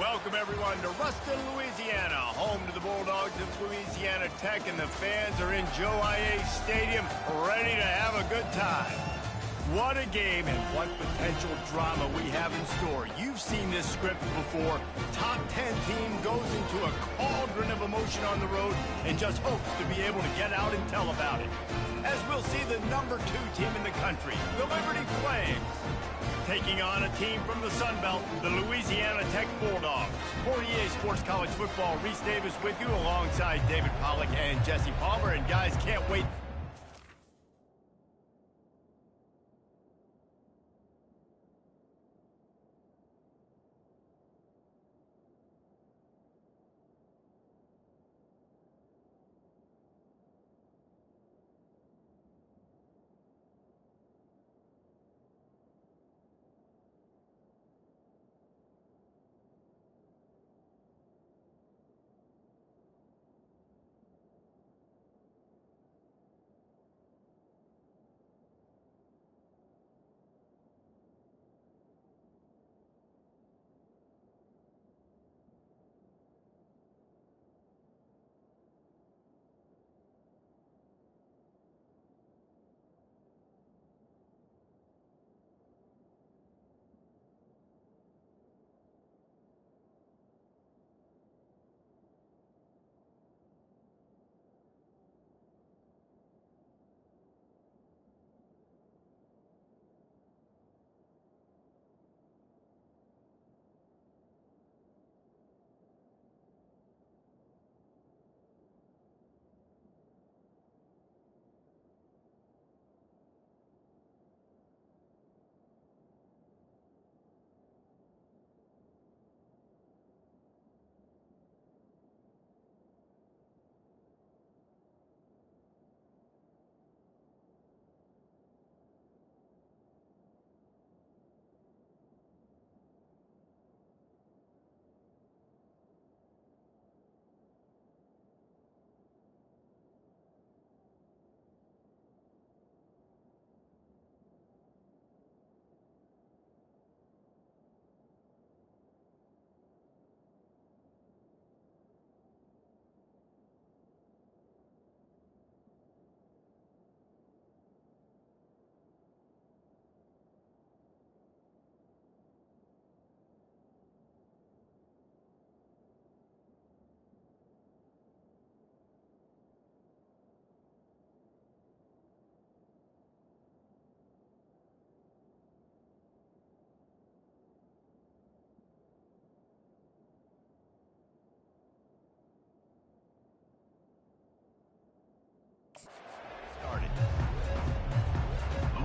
Welcome, everyone, to Ruston, Louisiana, home to the Bulldogs of Louisiana Tech, and the fans are in Joe I.A. Stadium ready to have a good time. What a game and what potential drama we have in store. You've seen this script before. Top 10 team goes into a cauldron of emotion on the road and just hopes to be able to get out and tell about it. As we'll see the number 2 team in the country, the Liberty Flames, taking on a team from the Sun Belt, the Louisiana Tech Bulldogs. For EA Sports College Football, Reese Davis with you alongside David Pollack and Jesse Palmer. And guys, can't wait.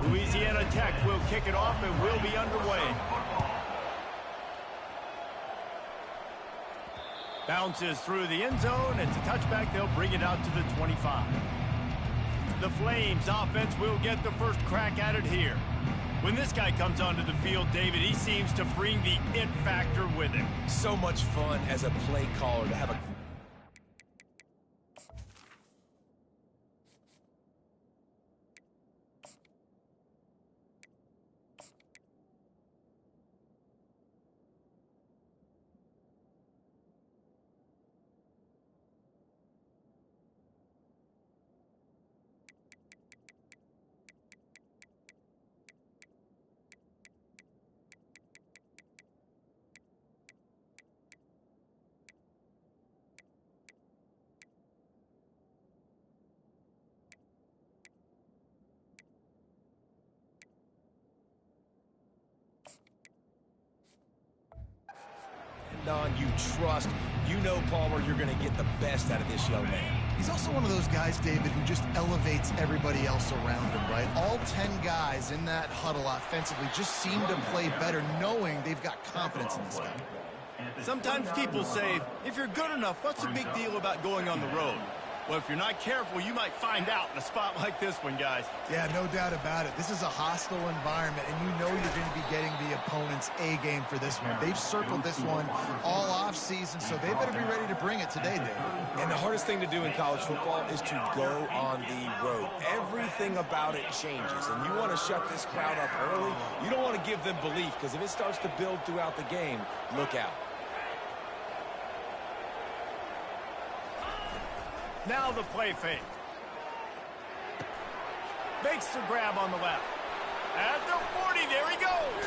Louisiana Tech will kick it off and will be underway. Bounces through the end zone. It's a touchback. They'll bring it out to the 25. The Flames offense will get the first crack at it here. When this guy comes onto the field, David, he seems to bring the it factor with him. So much fun as a play caller to have a you trust. You know, Palmer, you're going to get the best out of this young man. He's also one of those guys, David, who just elevates everybody else around him, right? All 10 guys in that huddle offensively just seem to play better knowing they've got confidence in this guy. Sometimes people say, if you're good enough, what's the big deal about going on the road? Well, if you're not careful, you might find out in a spot like this one, guys. Yeah, no doubt about it. This is a hostile environment, and you know you're going to be getting the opponent's A game for this one. They've circled this one all off-season, so they better be ready to bring it today, David. And the hardest thing to do in college football is to go on the road. Everything about it changes, and you want to shut this crowd up early. You don't want to give them belief, because if it starts to build throughout the game, look out. Now the play fake. Makes the grab on the left. At the 40, there he goes.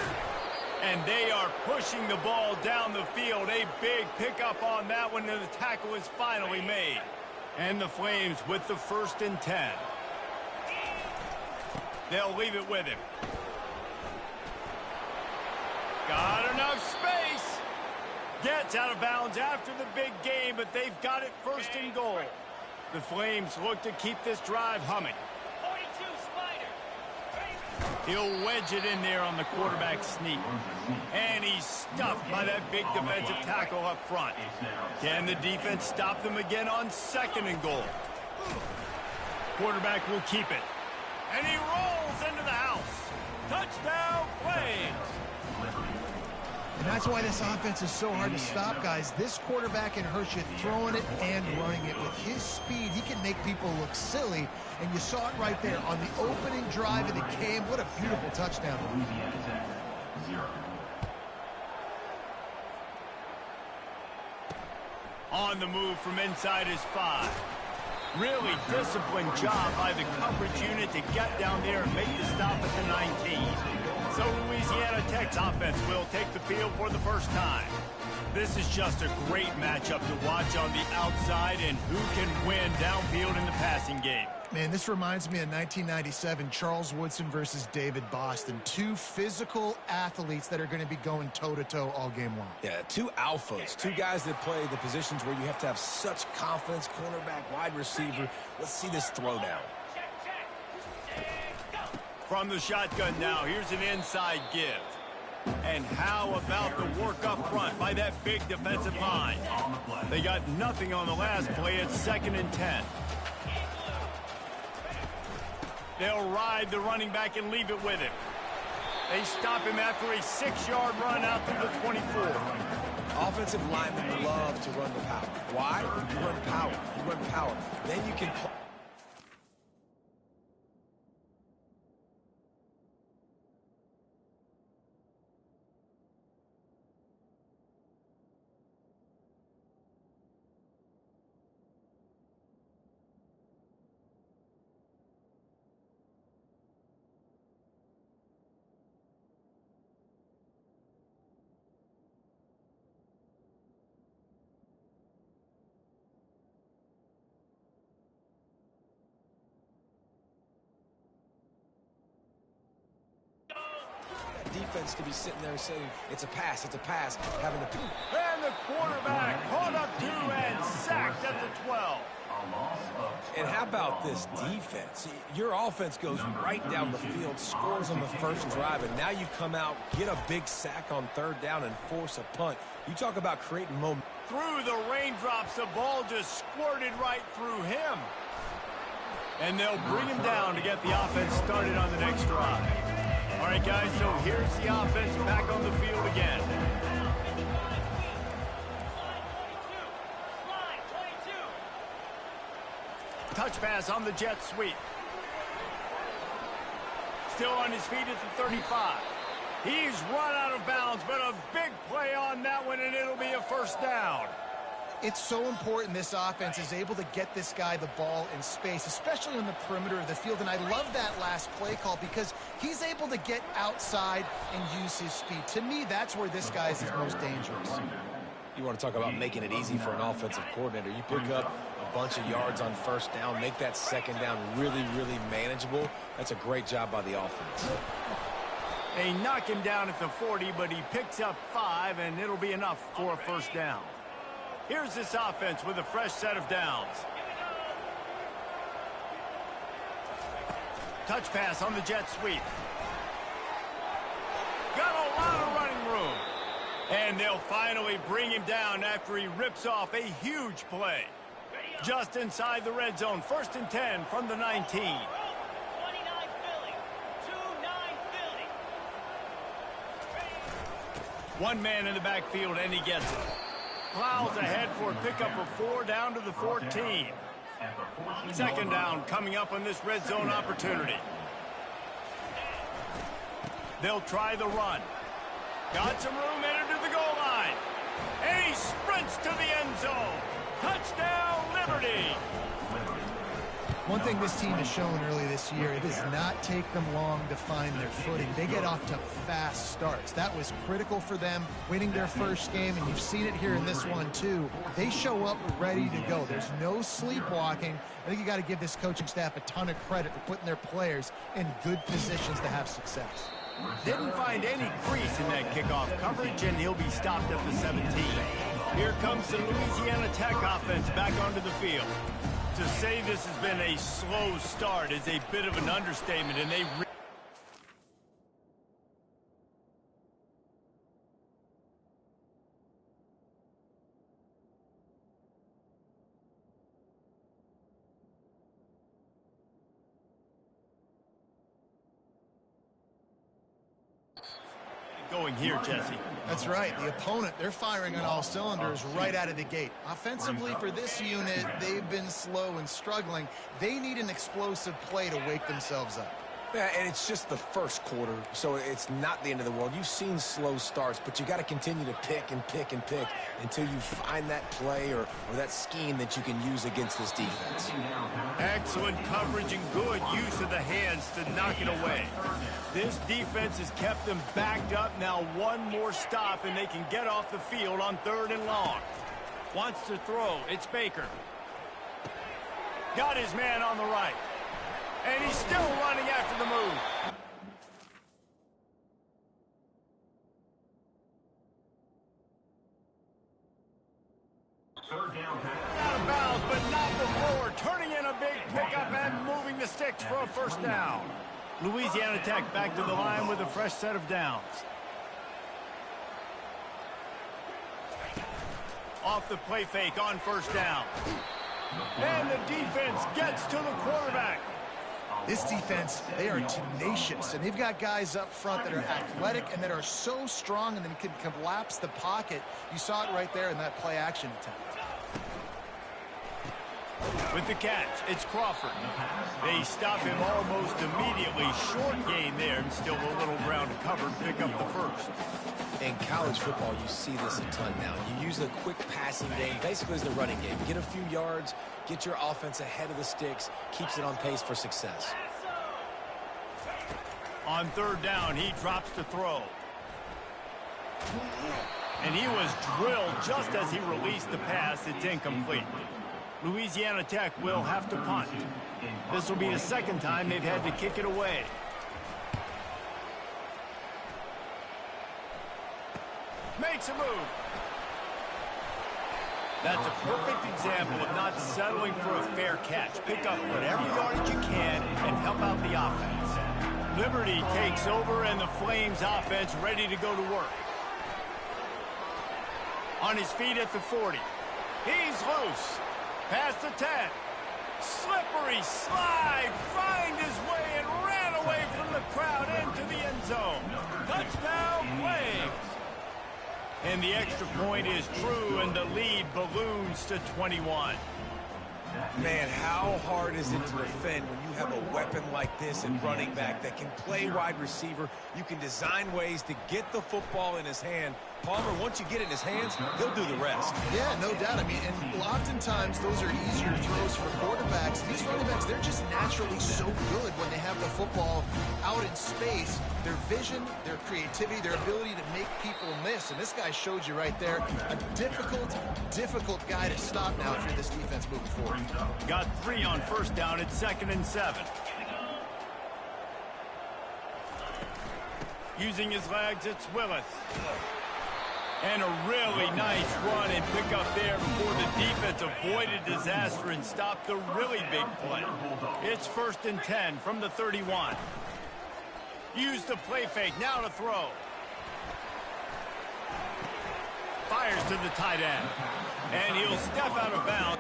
And they are pushing the ball down the field. A big pickup on that one, and the tackle is finally made. And the Flames with the 1st and 10. They'll leave it with him. Got enough space. Gets out of bounds after the big game, but they've got it 1st and goal. The Flames look to keep this drive humming. He'll wedge it in there on the quarterback sneak. And he's stuffed by that big defensive tackle up front. Can the defense stop them again on 2nd and goal? Quarterback will keep it. And he rolls into the house. Touchdown, Flames. And that's why this offense is so hard to stop, guys. This quarterback can hurt you throwing it and running it. With his speed, he can make people look silly. And you saw it right there on the opening drive of the game. What a beautiful touchdown. On the move from inside his 5. Really disciplined job by the coverage unit to get down there and make the stop at the 19. So Louisiana Tech's offense will take the field for the first time. This is just a great matchup to watch on the outside, and who can win downfield in the passing game. Man, this reminds me of 1997, Charles Woodson versus David Boston. 2 physical athletes that are going to be going toe-to-toe all game long. Yeah, 2 alphas, 2 guys that play the positions where you have to have such confidence, cornerback, wide receiver. Let's see this throwdown. From the shotgun now, here's an inside give. And how about the work up front by that big defensive line? They got nothing on the last play. It's 2nd and 10. They'll ride the running back and leave it with him. They stop him after a 6-yard run out to the 24. Offensive linemen love to run the power. Why? You run power. You run power. Then you can play. Defense to be sitting there saying it's a pass, having to. And the quarterback caught up to and sacked at the 12. And how about this defense? Your offense goes right down the field, scores on the first drive, and now you come out, get a big sack on 3rd down, and force a punt. You talk about creating momentum. Through the raindrops, the ball just squirted right through him. And they'll bring him down to get the offense started on the next drive. All right, guys, so here's the offense back on the field again. Touch pass on the jet sweep. Still on his feet at the 35. He's run out of bounds, but a big play on that one, and it'll be a 1st down. It's so important this offense is able to get this guy the ball in space, especially on the perimeter of the field. And I love that last play call because he's able to get outside and use his speed. To me, that's where this guy is his most dangerous. You want to talk about making it easy for an offensive coordinator. You pick up a bunch of yards on 1st down, make that 2nd down really, really manageable. That's a great job by the offense. They knock him down at the 40, but he picks up 5, and it'll be enough for a 1st down. Here's this offense with a fresh set of downs. Touch pass on the jet sweep. Got a lot of running room. And they'll finally bring him down after he rips off a huge play. Just inside the red zone, 1st and 10 from the 19. One man in the backfield, and he gets it. Plows ahead for a pickup of 4 down to the 14. 2nd down coming up on this red zone opportunity. They'll try the run. Got some room, entered to the goal line. And he sprints to the end zone. Touchdown, Liberty. One thing this team has shown early this year, it does not take them long to find their footing. They get off to fast starts. That was critical for them winning their first game, and you've seen it here in this one too. They show up ready to go. There's no sleepwalking. I think you got to give this coaching staff a ton of credit for putting their players in good positions to have success. Didn't find any crease in that kickoff coverage, and he'll be stopped at the 17. Here comes the Louisiana Tech offense back onto the field. To say this has been a slow start is a bit of an understatement, and they going here, Jesse. That's right. The opponent, they're firing on all cylinders right out of the gate. Offensively, for this unit, they've been slow and struggling. They need an explosive play to wake themselves up. Yeah, and it's just the first quarter, so it's not the end of the world. You've seen slow starts, but you got to continue to pick and pick and pick until you find that play or that scheme that you can use against this defense. Excellent coverage and good use of the hands to knock it away. This defense has kept them backed up. Now one more stop, and they can get off the field on 3rd and long. Wants to throw. It's Baker. Got his man on the right. And he's still running after the move. Out of bounds, but not before. Turning in a big pickup and moving the sticks for a first down. Louisiana Tech back to the line with a fresh set of downs. Off the play fake on first down. And the defense gets to the quarterback. This defense, they are tenacious, and they've got guys up front that are athletic and that are so strong and then can collapse the pocket. You saw it right there in that play-action attempt. With the catch, it's Crawford. They stop him almost immediately. Short gain there, and still a little ground covered. Pick up the first. In college football, you see this a ton now. You use a quick passing game, basically as the running game. Get a few yards, get your offense ahead of the sticks, keeps it on pace for success. On 3rd down, he drops to throw. And he was drilled just as he released the pass. It's incomplete. Louisiana Tech will have to punt. This will be the second time they've had to kick it away. Makes a move. That's a perfect example of not settling for a fair catch. Pick up whatever yardage you can and help out the offense. Liberty takes over, and the Flames offense ready to go to work. On his feet at the 40. He's loose. Past the 10. Slippery slide. Find his way and ran away from the crowd into the end zone. Touchdown, Flames. And the extra point is true, and the lead balloons to 21. Man, how hard is it to defend when you have a weapon like this at running back that can play wide receiver? You can design ways to get the football in his hand. Palmer, once you get it in his hands, he'll do the rest. Yeah, no doubt. I mean, and oftentimes those are easier throws for quarterbacks. These running backs, they're just naturally so good when they have the football out in space. Their vision, their creativity, their ability to make people miss. And this guy showed you right there, a difficult guy to stop now if you're this defense moving forward. Got 3 on first down. It's 2nd and 7. Using his legs, it's Willis. And a really nice run and pick up there before the defense avoided disaster and stopped the really big play. It's 1st and 10 from the 31. Use the play fake, now to throw. Fires to the tight end. And he'll step out of bounds.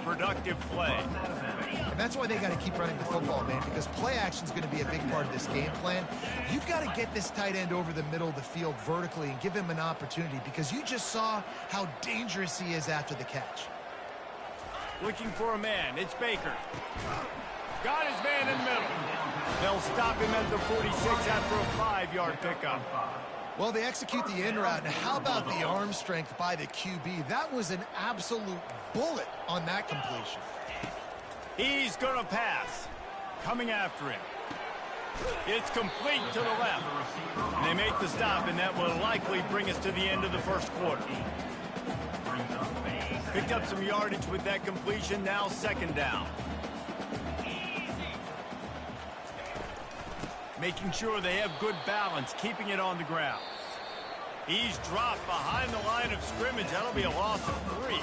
Productive play. And that's why they got to keep running the football, man, because play action is going to be a big part of this game plan. You've got to get this tight end over the middle of the field vertically and give him an opportunity, because you just saw how dangerous he is after the catch. Looking for a man. It's Baker. Got his man in the middle. They'll stop him at the 46 after a 5-yard pickup. Well, they execute the in route. Now, how about the arm strength by the QB? That was an absolute bullet on that completion. He's going to pass. Coming after him. It's complete to the left. They make the stop, and that will likely bring us to the end of the first quarter. Picked up some yardage with that completion. Now second down. Making sure they have good balance, keeping it on the ground. He's dropped behind the line of scrimmage. That'll be a loss of 3.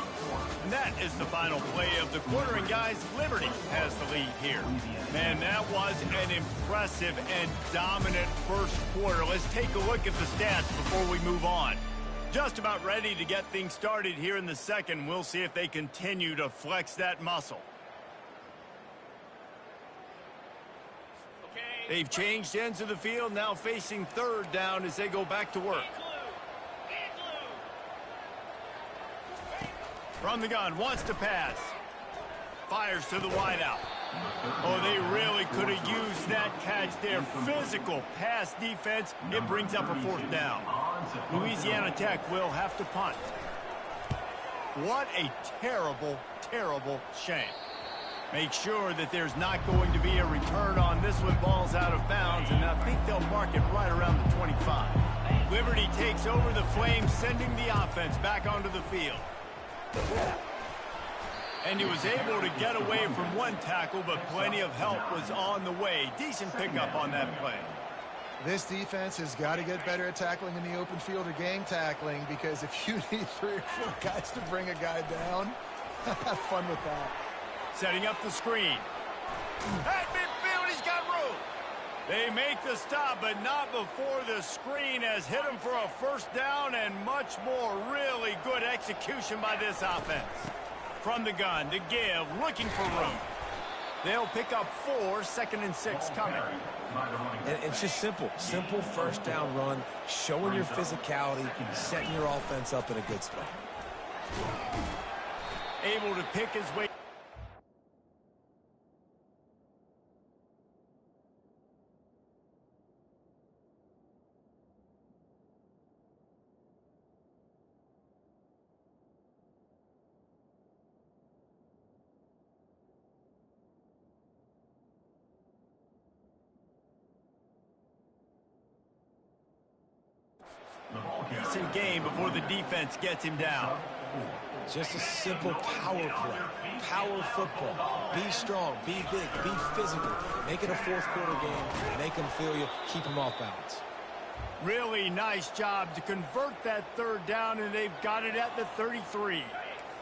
And that is the final play of the quarter. And, guys, Liberty has the lead here. Man, that was an impressive and dominant first quarter. Let's take a look at the stats before we move on. Just about ready to get things started here in the second. We'll see if they continue to flex that muscle. They've changed ends of the field, now facing third down as they go back to work. From the gun, wants to pass. Fires to the wideout. Oh, they really could have used that catch there. Physical pass defense. It brings up a 4th down. Louisiana Tech will have to punt. What a terrible, terrible shame. Make sure that there's not going to be a return on this one. Ball's out of bounds, and I think they'll mark it right around the 25. Liberty takes over the Flames, sending the offense back onto the field. And he was able to get away from one tackle, but plenty of help was on the way. Decent pickup on that play. This defense has got to get better at tackling in the open field or gang tackling, because if you need 3 or 4 guys to bring a guy down, have fun with that. Setting up the screen. At midfield, he's got room. They make the stop, but not before the screen has hit him for a 1st down, and much more. Really good execution by this offense. From the gun, to give, looking for room. They'll pick up 4, 2nd and 6 coming. And it's just simple 1st down run, showing your physicality, setting your offense up in a good spot. Able to pick his way. Decent game before the defense gets him down. Just a simple power play. Power football. Be strong, be big, be physical. Make it a 4th quarter game. Make them feel you. Keep them off balance. Really nice job to convert that 3rd down, and they've got it at the 33.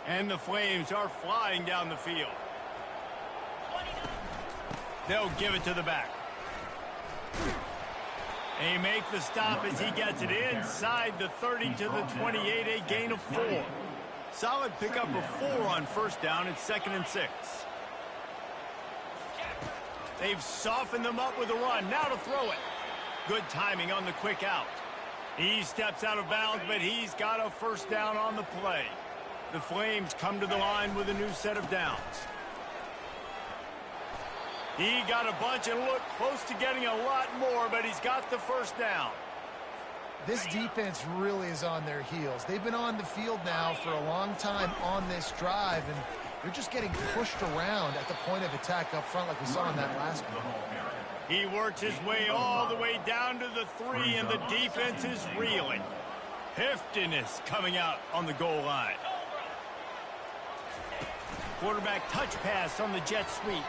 And the Flames are flying down the field. They'll give it to the back. They make the stop as he gets it inside the 30 to the 28, a gain of 4. Solid pickup of 4 on 1st down. It's 2nd and 6. They've softened them up with a run. Now to throw it. Good timing on the quick out. He steps out of bounds, but he's got a 1st down on the play. The Flames come to the line with a new set of downs. He got a bunch and looked close to getting a lot more, but he's got the 1st down. This defense really is on their heels. They've been on the field now for a long time on this drive, and they're just getting pushed around at the point of attack up front like we saw in that last one. He works his way all the way down to the 3, and the defense is reeling. Heftiness coming out on the goal line. Quarterback touch pass on the jet sweep.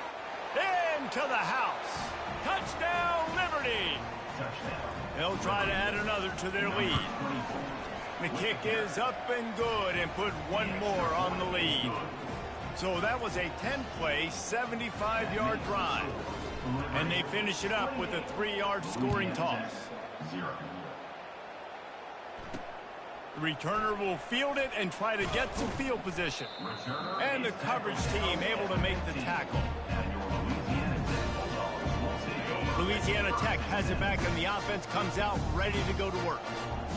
Into the house. Touchdown, Liberty. They'll try to add another to their lead. The kick is up and good, and put 1 more on the lead. So that was a 10-play, 75-yard drive. And they finish it up with a 3-yard scoring toss. The returner will field it and try to get some field position. And the coverage team able to make the tackle. Louisiana Tech has it back, and the offense comes out ready to go to work.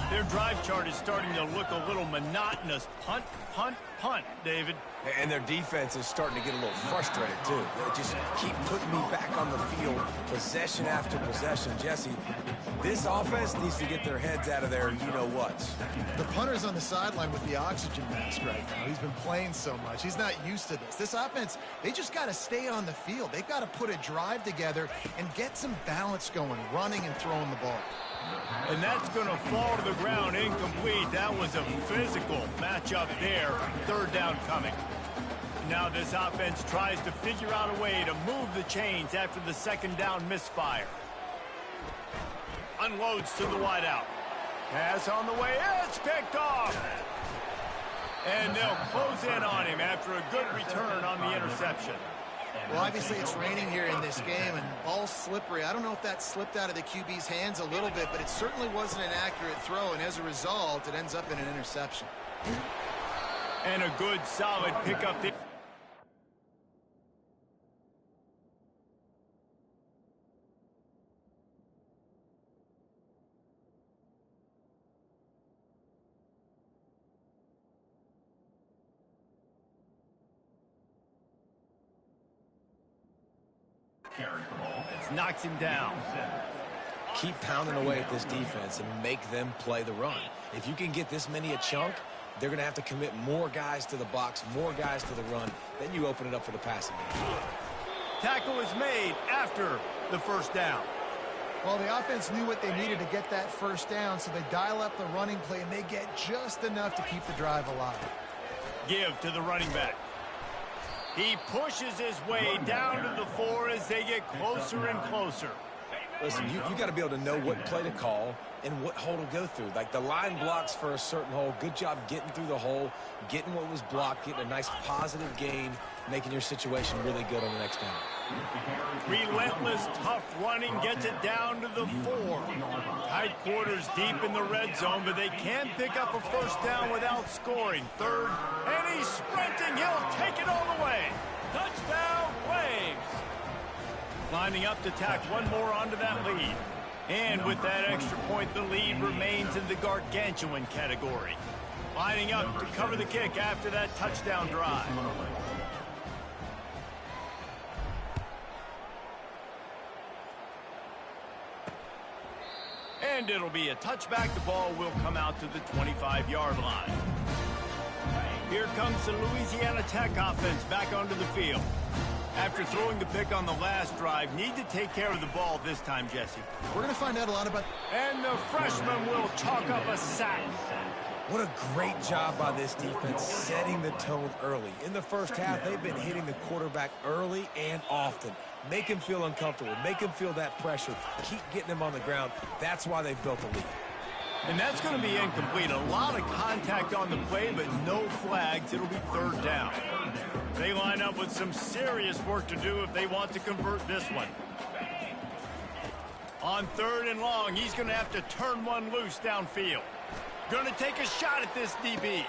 Their drive chart is starting to look a little monotonous. Punt, punt, punt, David. And their defense is starting to get a little frustrated, too. They just keep putting me back on the field, possession after possession. Jesse, this offense needs to get their heads out of their you-know-whats. The punter's on the sideline with the oxygen mask right now. He's been playing so much. He's not used to this. This offense, they just got to stay on the field. They've got to put a drive together and get some balance going, running and throwing the ball. And that's going to fall to the ground incomplete. That was a physical matchup there. Third down coming. Now this offense tries to figure out a way to move the chains after the second down misfire. Unloads to the wideout. Pass on the way. It's picked off. And they'll close in on him after a good return on the interception. Well, obviously it's raining here in this game, and ball's slippery. I don't know if that slipped out of the QB's hands a little bit, but it certainly wasn't an accurate throw, and as a result, it ends up in an interception. And a good, solid pickup there. Knocks him down. Keep pounding away at this defense and make them play the run. If you can get this many a chunk, they're going to have to commit more guys to the box, more guys to the run. Then you open it up for the passing game. Tackle is made after the first down. Well, the offense knew what they needed to get that first down, so they dial up the running play, and they get just enough to keep the drive alive. Give to the running back. He pushes his way down to the 4 as they get closer and closer. Listen, you got to be able to know what play to call and what hole to go through. Like the line blocks for a certain hole. Good job getting through the hole, getting what was blocked, getting a nice positive gain, making your situation really good on the next down. Relentless, tough running gets it down to the 4. Tight quarters deep in the red zone, but they can pick up a first down without scoring. Third, and he's sprinting. He'll take it all the way. Touchdown, Flames. Lining up to tack one more onto that lead. And with that extra point, the lead remains in the gargantuan category. Lining up to cover the kick after that touchdown drive. And it'll be a touchback. The ball will come out to the 25-yard line. Here comes the Louisiana Tech offense back onto the field. After throwing the pick on the last drive, need to take care of the ball this time, Jesse. We're going to find out a lot about... And the freshman will chalk up a sack. What a great job by this defense setting the tone early. In the first half, they've been hitting the quarterback early and often. Make him feel uncomfortable. Make him feel that pressure. Keep getting him on the ground. That's why they've built the lead. And that's going to be incomplete. A lot of contact on the play, but no flags. It'll be third down. They line up with some serious work to do if they want to convert this one. On third and long, he's going to have to turn one loose downfield. Going to take a shot at this DB.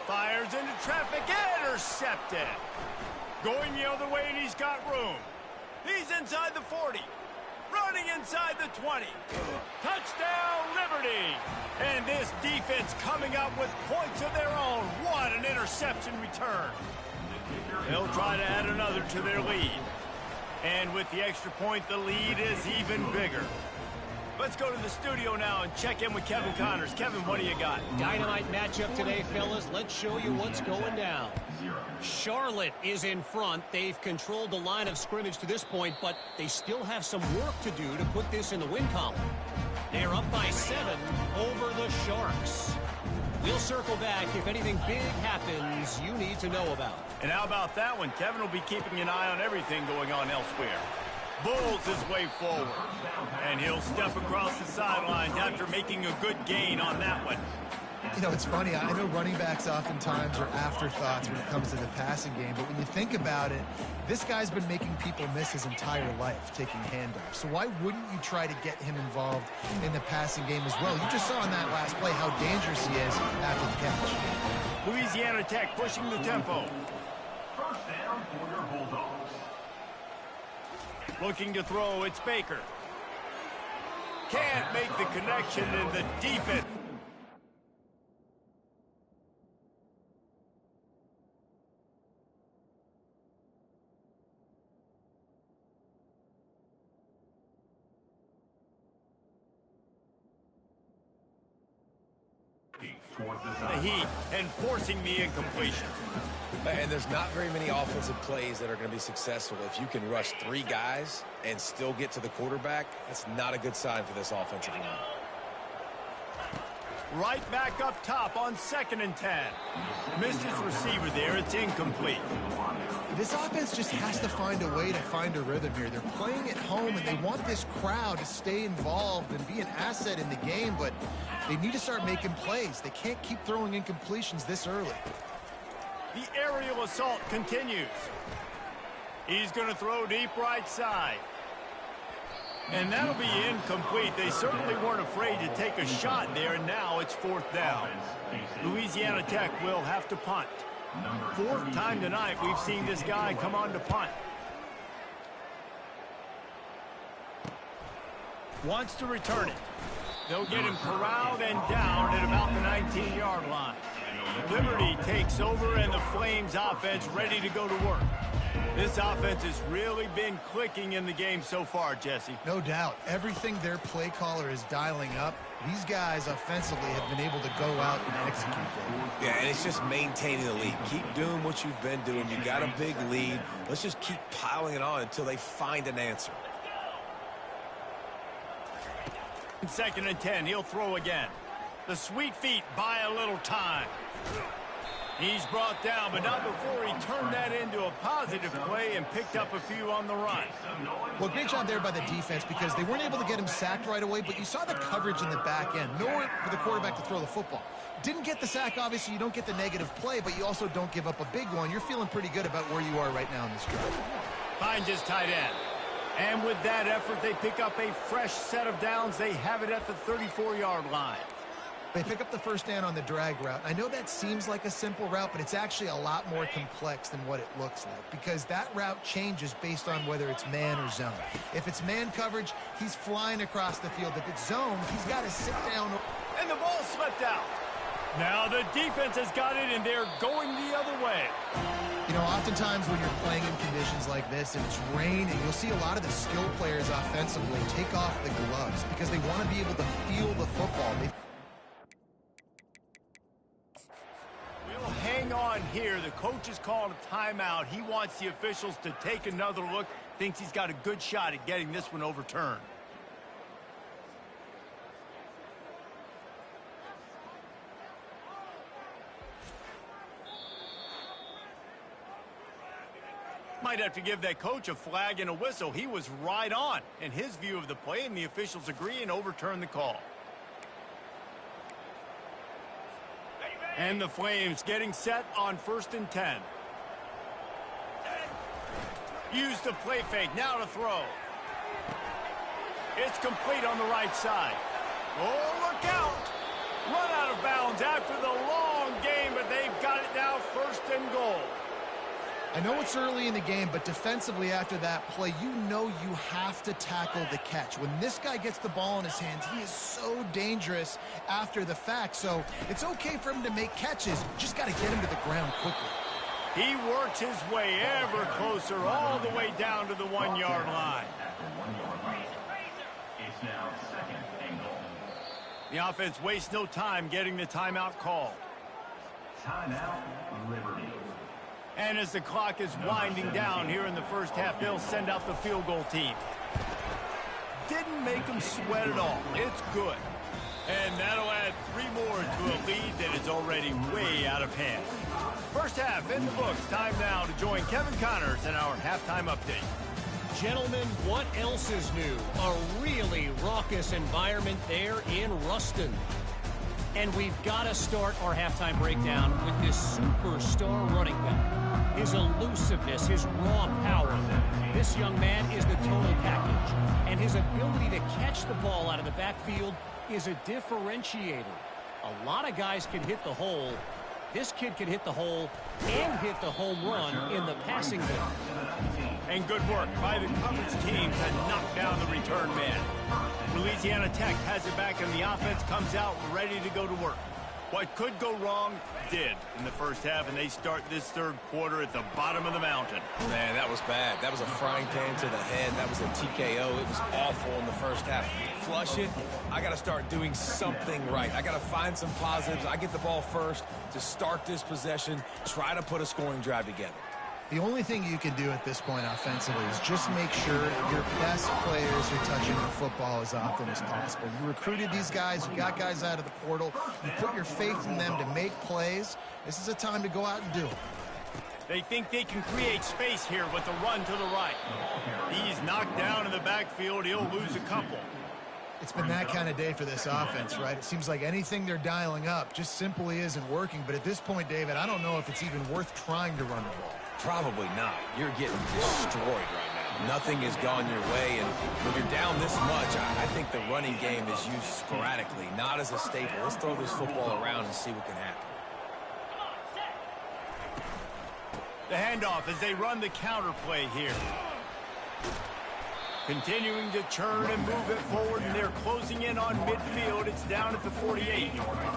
Fires into traffic. Intercepted. Going the other way, and he's got room. He's inside the 40. Running inside the 20. Touchdown, Liberty. And this defense coming up with points of their own. What an interception return. They'll try to add another to their lead. And with the extra point, the lead is even bigger. Let's go to the studio now and check in with Kevin Connors. Kevin, what do you got? Dynamite matchup today, fellas. Let's show you what's going down. Charlotte is in front. They've controlled the line of scrimmage to this point, but they still have some work to do to put this in the win column. They're up by 7 over the Sharks. We'll circle back if anything big happens you need to know about. And how about that one? Kevin will be keeping an eye on everything going on elsewhere. Bulls his way forward. And he'll step across the sidelines after making a good gain on that one. You know, it's funny. I know running backs oftentimes are afterthoughts when it comes to the passing game, but when you think about it, this guy's been making people miss his entire life taking handoffs. So why wouldn't you try to get him involved in the passing game as well? You just saw in that last play how dangerous he is after the catch. Louisiana Tech pushing the tempo. First down for your Bulldogs. Looking to throw, it's Baker. Can't make the connection in the defense. The heat and forcing the incompletion. And there's not very many offensive plays that are going to be successful. If you can rush 3 guys and still get to the quarterback, that's not a good sign for this offensive line. Right back up top on 2nd and 10. Missed his receiver there. It's incomplete. This offense just has to find a way to find a rhythm here. They're playing at home, and they want this crowd to stay involved and be an asset in the game, but they need to start making plays. They can't keep throwing incompletions this early. The aerial assault continues. He's going to throw deep right side. And that'll be incomplete. They certainly weren't afraid to take a shot there, and now it's 4th down. Louisiana Tech will have to punt. 4th time tonight we've seen this guy come on to punt. Wants to return it. They'll get him corralled and down at about the 19-yard line. Liberty takes over, and the Flames offense ready to go to work. This offense has really been clicking in the game so far, Jesse. No doubt. Everything their play caller is dialing up, these guys offensively have been able to go out and execute them. Yeah, and it's just maintaining the lead. Keep doing what you've been doing. You got a big lead. Let's just keep piling it on until they find an answer. 2nd and 10. He'll throw again. The sweet feet buy a little time. He's brought down, but not before he turned that into a positive play and picked up a few on the run. Well, great job there by the defense because they weren't able to get him sacked right away, but you saw the coverage in the back end. Nowhere for the quarterback to throw the football. Didn't get the sack, obviously. You don't get the negative play, but you also don't give up a big one. You're feeling pretty good about where you are right now in this drive. Finds his tight end. And with that effort, they pick up a fresh set of downs. They have it at the 34-yard line. They pick up the first down on the drag route. I know that seems like a simple route, but it's actually a lot more complex than what it looks like because that route changes based on whether it's man or zone. If it's man coverage, he's flying across the field. If it's zone, he's got to sit down. And the ball slipped out. Now the defense has got it, and they're going the other way. You know, oftentimes when you're playing in conditions like this and it's raining, you'll see a lot of the skill players offensively take off the gloves because they want to be able to feel the football. We'll hang on here. The coach has called a timeout. He wants the officials to take another look. Thinks he's got a good shot at getting this one overturned. Might have to give that coach a flag and a whistle. He was right on in his view of the play, and the officials agree and overturn the call. And the Flames getting set on 1st and 10. Use the play fake, now to throw. It's complete on the right side. Oh, look out! Run out of bounds after the long game, but they've got it now 1st and goal. I know it's early in the game, but defensively after that play, you know you have to tackle the catch. When this guy gets the ball in his hands, he is so dangerous after the fact. So it's okay for him to make catches. Just got to get him to the ground quickly. He works his way ever closer all the way down to the 1-yard line. It's now 2nd and goal. The offense wastes no time getting the timeout called. Timeout, Liberty. And as the clock is winding down here in the first half, they'll send out the field goal team. Didn't make them sweat at all. It's good. And that'll add 3 more to a lead that is already way out of hand. First half in the books. Time now to join Kevin Connors in our halftime update. Gentlemen, what else is new? A really raucous environment there in Ruston. And we've got to start our halftime breakdown with this superstar running back. His elusiveness, his raw power. This young man is the total package. And his ability to catch the ball out of the backfield is a differentiator. A lot of guys can hit the hole. This kid can hit the hole and hit the home run in the passing game. And good work by the coverage team to knock down the return man. Louisiana Tech has it back, and the offense comes out ready to go to work. What could go wrong did in the first half, and they start this third quarter at the bottom of the mountain. Man, that was bad. That was a frying pan to the head. That was a TKO. It was awful in the first half. Flush it. I got to start doing something right. I got to find some positives. I get the ball first to start this possession, try to put a scoring drive together. The only thing you can do at this point offensively is just make sure your best players are touching the football as often as possible. You recruited these guys, you got guys out of the portal, you put your faith in them to make plays. This is a time to go out and do it. They think they can create space here with a run to the right. He's knocked down in the backfield. He'll lose a couple. It's been that kind of day for this offense, right? It seems like anything they're dialing up just simply isn't working. But at this point, David, I don't know if it's even worth trying to run the ball. Probably not. You're getting destroyed right now. Nothing has gone your way, and when you're down this much, I think the running game is used sporadically, not as a staple. Let's throw this football around and see what can happen. The handoff as they run the counter play here. Continuing to churn and move it forward, and they're closing in on midfield. It's down at the 48.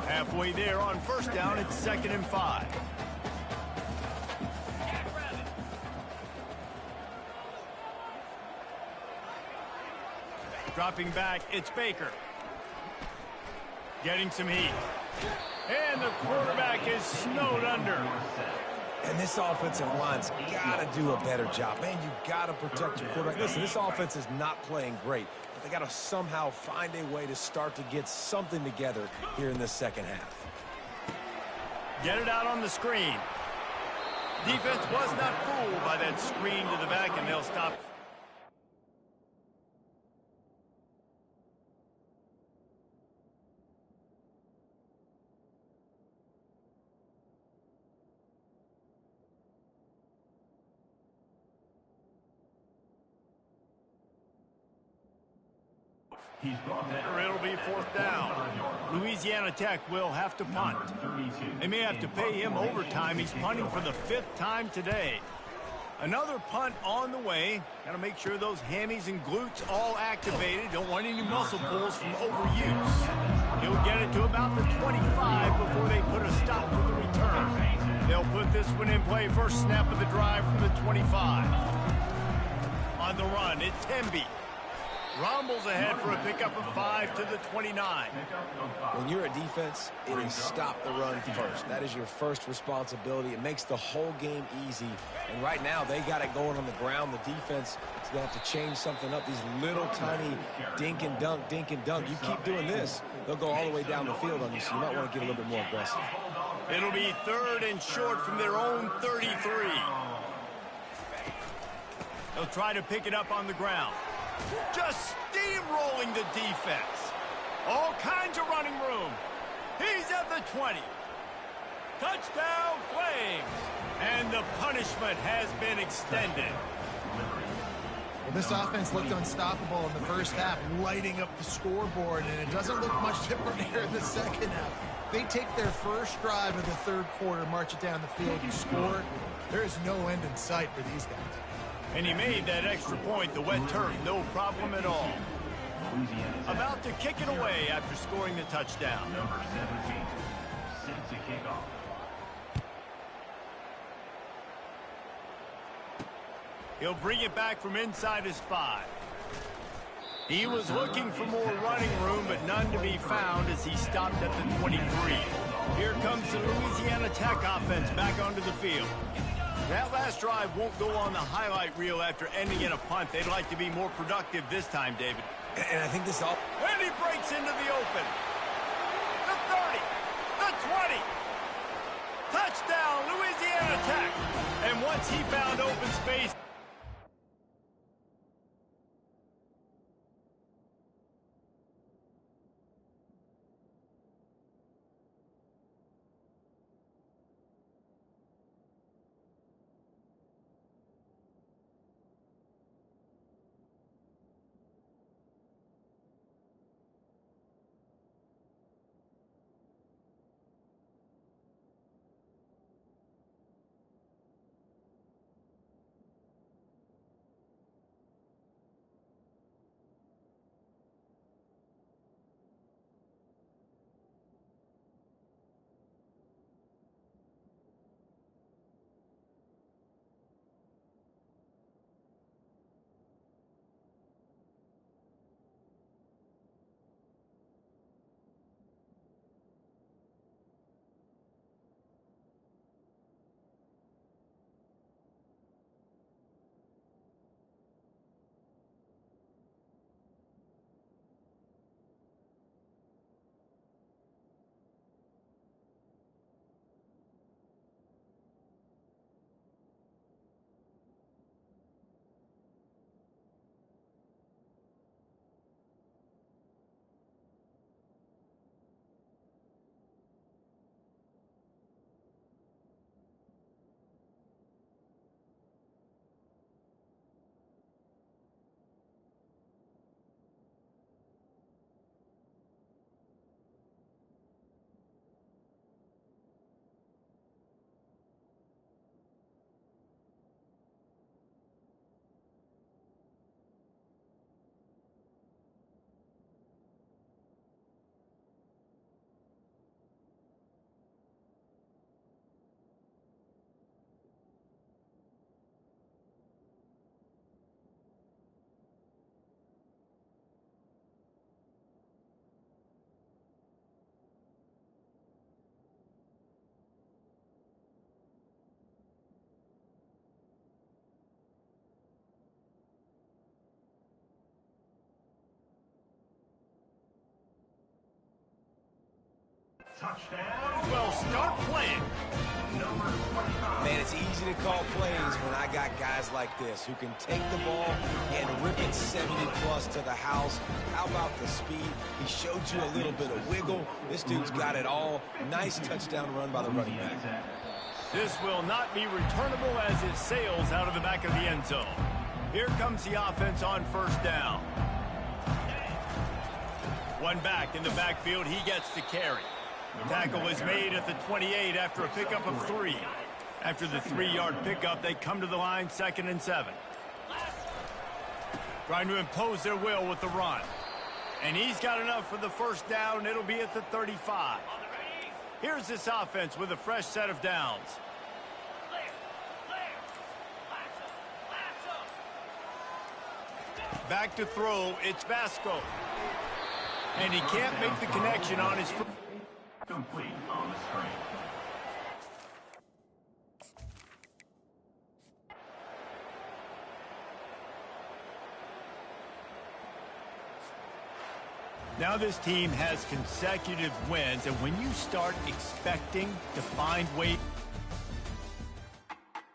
Halfway there on first down, it's 2nd and 5. Dropping back, it's Baker. Getting some heat. And the quarterback is snowed under. And this offensive line's got to do a better job. Man, you got to protect your quarterback. Listen, this offense is not playing great, but they got to somehow find a way to start to get something together here in this second half. Get it out on the screen. Defense was not fooled by that screen to the back, and they'll stop. It'll be 4th down. Louisiana Tech will have to punt. They may have to pay him overtime. He's punting for the 5th time today. Another punt on the way. Got to make sure those hammies and glutes all activated. Don't want any muscle pulls from overuse. He'll get it to about the 25 before they put a stop to the return. They'll put this one in play. First snap of the drive from the 25. On the run, it's Temby. Rumbles ahead for a pickup of 5 to the 29. When you're a defense, it is stop the run first. That is your first responsibility. It makes the whole game easy. And right now, they got it going on the ground. The defense is going to have to change something up. These little tiny dink and dunk, dink and dunk. You keep doing this, they'll go all the way down the field on you, so you might want to get a little bit more aggressive. It'll be 3rd and short from their own 33. They'll try to pick it up on the ground. Just steamrolling the defense. All kinds of running room. He's at the 20. Touchdown Flames. And the punishment has been extended. Well, this offense looked unstoppable in the first half, lighting up the scoreboard, and it doesn't look much different here in the second half. They take their first drive of the third quarter, march it down the field, and score. There is no end in sight for these guys. And he made that extra point, the wet turf, no problem at all. About to kick it away after scoring the touchdown. Number 17, set to kick off. He'll bring it back from inside his 5. He was looking for more running room, but none to be found as he stopped at the 23. Here comes the Louisiana Tech offense back onto the field. That last drive won't go on the highlight reel after ending in a punt. They'd like to be more productive this time, David. And I think this all... And he breaks into the open. The 30, the 20. Touchdown, Louisiana Tech. And once he found open space... Touchdown. Well, start playing. Number 25. Man, it's easy to call plays when I got guys like this who can take the ball and rip it 70-plus to the house. How about the speed? He showed you a little bit of wiggle. This dude's got it all. Nice touchdown run by the running back. This will not be returnable as it sails out of the back of the end zone. Here comes the offense on first down. One back in the backfield. He gets the carry. Tackle is made at the 28 after a pickup of 3. After the 3-yard pickup, they come to the line 2nd and 7. Trying to impose their will with the run. And he's got enough for the first down. It'll be at the 35. Here's this offense with a fresh set of downs. Back to throw. It's Vasco. And he can't make the connection on his... Complete on the screen. Now this team has consecutive wins, and when you start expecting to find ways...